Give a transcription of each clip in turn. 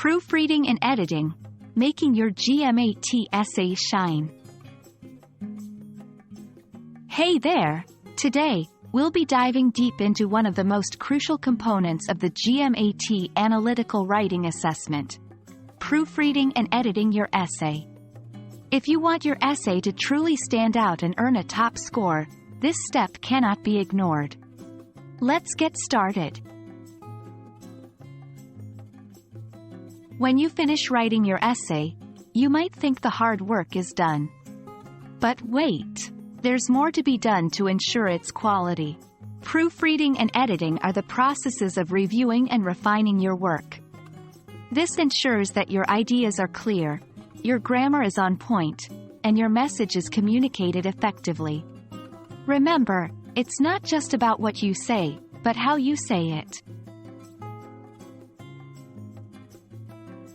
Proofreading and Editing, making your GMAT essay shine. Hey there! Today, we'll be diving deep into one of the most crucial components of the GMAT analytical writing assessment: proofreading and editing your essay. If you want your essay to truly stand out and earn a top score, this step cannot be ignored. Let's get started. When you finish writing your essay, you might think the hard work is done. But wait, there's more to be done to ensure its quality. Proofreading and editing are the processes of reviewing and refining your work. This ensures that your ideas are clear, your grammar is on point, and your message is communicated effectively. Remember, it's not just about what you say, but how you say it.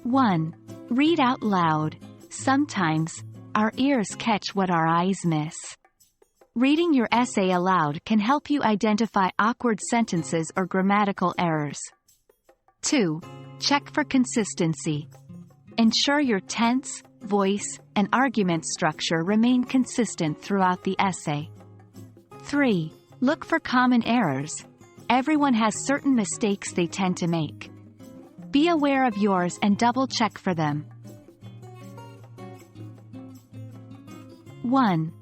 1. Read out loud. Sometimes, our ears catch what our eyes miss. Reading your essay aloud can help you identify awkward sentences or grammatical errors. 2. Check for consistency. Ensure your tense, voice, and argument structure remain consistent throughout the essay. 3. Look for common errors. Everyone has certain mistakes they tend to make. Be aware of yours and double-check for them. 1.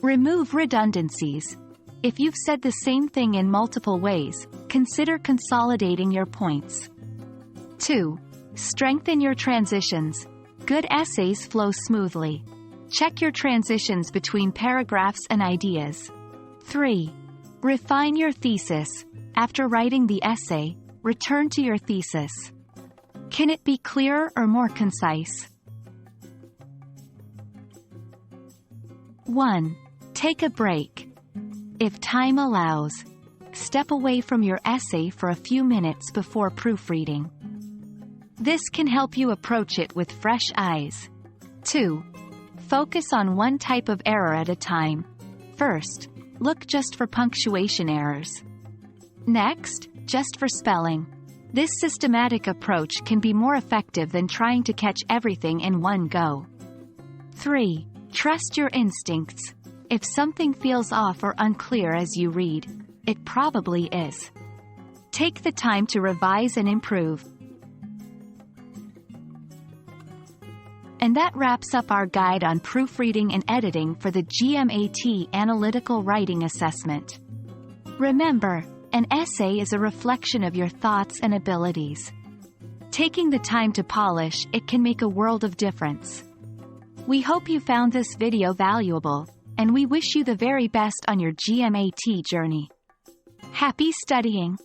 Remove redundancies. If you've said the same thing in multiple ways, consider consolidating your points. 2. Strengthen your transitions. Good essays flow smoothly. Check your transitions between paragraphs and ideas. 3. Refine your thesis. After writing the essay, return to your thesis. Can it be clearer or more concise? 1. Take a break. If time allows, step away from your essay for a few minutes before proofreading. This can help you approach it with fresh eyes. 2. Focus on one type of error at a time. First, look just for punctuation errors. Next, just for spelling. This systematic approach can be more effective than trying to catch everything in one go. 3. Trust your instincts. If something feels off or unclear as you read, it probably is. Take the time to revise and improve. And that wraps up our guide on proofreading and editing for the GMAT Analytical Writing Assessment. Remember, an essay is a reflection of your thoughts and abilities. Taking the time to polish it can make a world of difference. We hope you found this video valuable, and we wish you the very best on your GMAT journey. Happy studying!